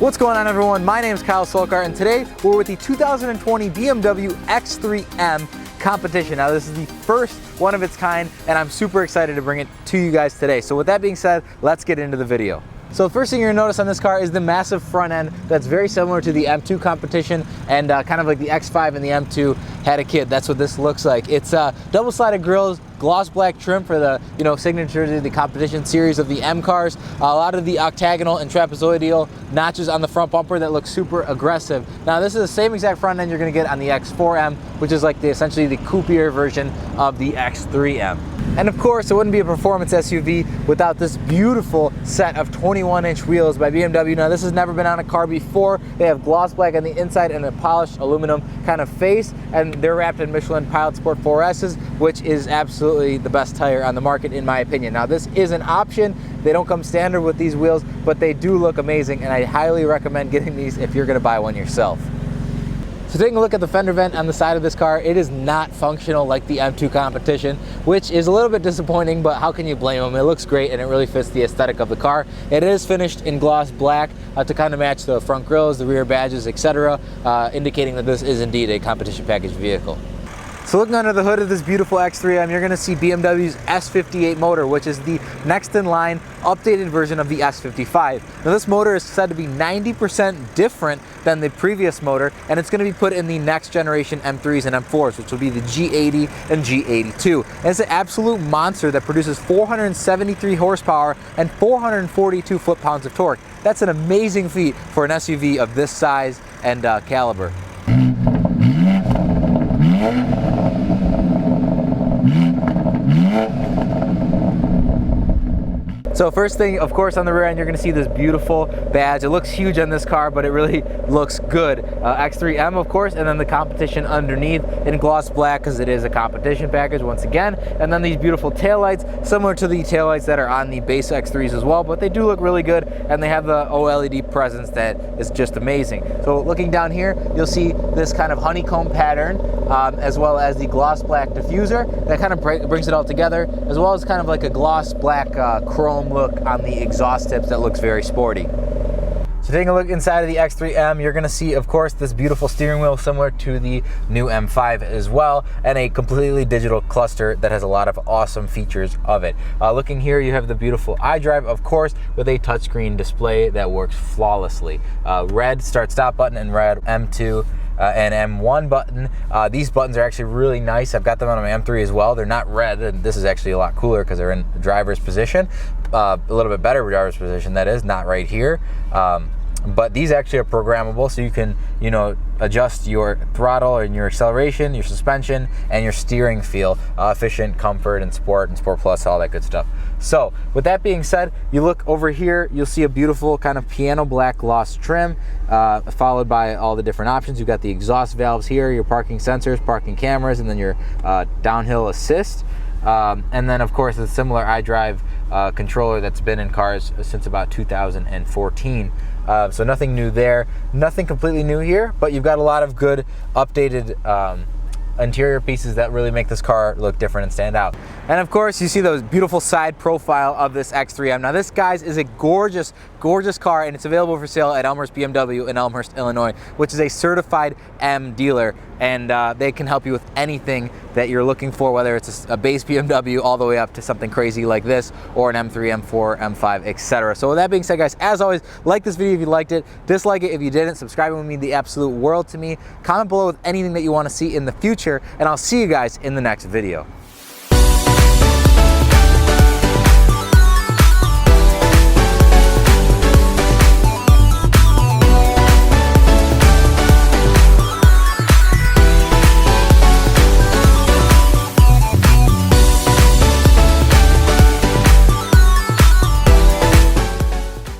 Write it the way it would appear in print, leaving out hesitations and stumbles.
What's going on, everyone? My name is Kyle Solkar, and today we're with the 2020 BMW X3M Competition. Now, this is the first one of its kind, and I'm super excited to bring it to you guys today. So with that being said, let's get into the video. So the first thing you're gonna notice on this car is the massive front end that's very similar to the M2 Competition, and kind of like the X5 and the M2 had a kid. That's what this looks like. It's double-sided grills, gloss black trim for the signature to the Competition series of the M cars. A lot of the octagonal and trapezoidal notches on the front bumper that look super aggressive. Now, this is the same exact front end you're gonna get on the X4M, which is like essentially the coupier version of the X3M. And of course, it wouldn't be a performance SUV without this beautiful set of 21-inch wheels by BMW. Now, this has never been on a car before. They have gloss black on the inside and a polished aluminum kind of face, and they're wrapped in Michelin Pilot Sport 4S's, which is absolutely the best tire on the market, in my opinion. Now, this is an option. They don't come standard with these wheels, but they do look amazing, and I highly recommend getting these if you're gonna buy one yourself. So taking a look at the fender vent on the side of this car, it is not functional like the M2 Competition, which is a little bit disappointing, but how can you blame them? It looks great and it really fits the aesthetic of the car. It is finished in gloss black to kind of match the front grills, the rear badges, etc., indicating that this is indeed a competition package vehicle. So looking under the hood of this beautiful X3M, you're gonna see BMW's S58 motor, which is the next in line updated version of the S55. Now, this motor is said to be 90% different than the previous motor, and it's gonna be put in the next generation M3s and M4s, which will be the G80 and G82. And it's an absolute monster that produces 473 horsepower and 442 foot-pounds of torque. That's an amazing feat for an SUV of this size and caliber. So first thing, of course, on the rear end, you're gonna see this beautiful badge. It looks huge on this car, but it really looks good. X3M, of course, and then the Competition underneath in gloss black, because it is a competition package once again. And then these beautiful taillights, similar to the taillights that are on the base X3s as well, but they do look really good, and they have the OLED presence that is just amazing. So looking down here, you'll see this kind of honeycomb pattern, as well as the gloss black diffuser that kind of brings it all together, as well as kind of like a gloss black chrome look on the exhaust tips that looks very sporty. So taking a look inside of the X3M, you're gonna see, of course, this beautiful steering wheel similar to the new M5 as well, and a completely digital cluster that has a lot of awesome features of it. Looking here, you have the beautiful iDrive, of course, with a touchscreen display that works flawlessly. Red start-stop button and red M2 and M1 button. These buttons are actually really nice. I've got them on my M3 as well. They're not red, and this is actually a lot cooler because they're in the driver's position. A little bit better driver's position, that is, not right here. But these actually are programmable, so you can, adjust your throttle and your acceleration, your suspension, and your steering feel, efficient, comfort, and Sport Plus, all that good stuff. So with that being said, you look over here, you'll see a beautiful kind of piano black gloss trim, followed by all the different options. You've got the exhaust valves here, your parking sensors, parking cameras, and then your downhill assist. And then, of course, a similar iDrive controller that's been in cars since about 2014. So nothing new there, nothing completely new here, but you've got a lot of good updated interior pieces that really make this car look different and stand out. And of course, you see those beautiful side profile of this X3M. Now, this, guys, is a gorgeous, gorgeous car, and it's available for sale at Elmhurst BMW in Elmhurst, Illinois, which is a certified M dealer, and they can help you with anything that you're looking for, whether it's a base BMW all the way up to something crazy like this, or an M3, M4, M5, etc. So with that being said, guys, as always, like this video if you liked it, dislike it if you didn't, subscribing would mean the absolute world to me. Comment below with anything that you want to see in the future, and I'll see you guys in the next video.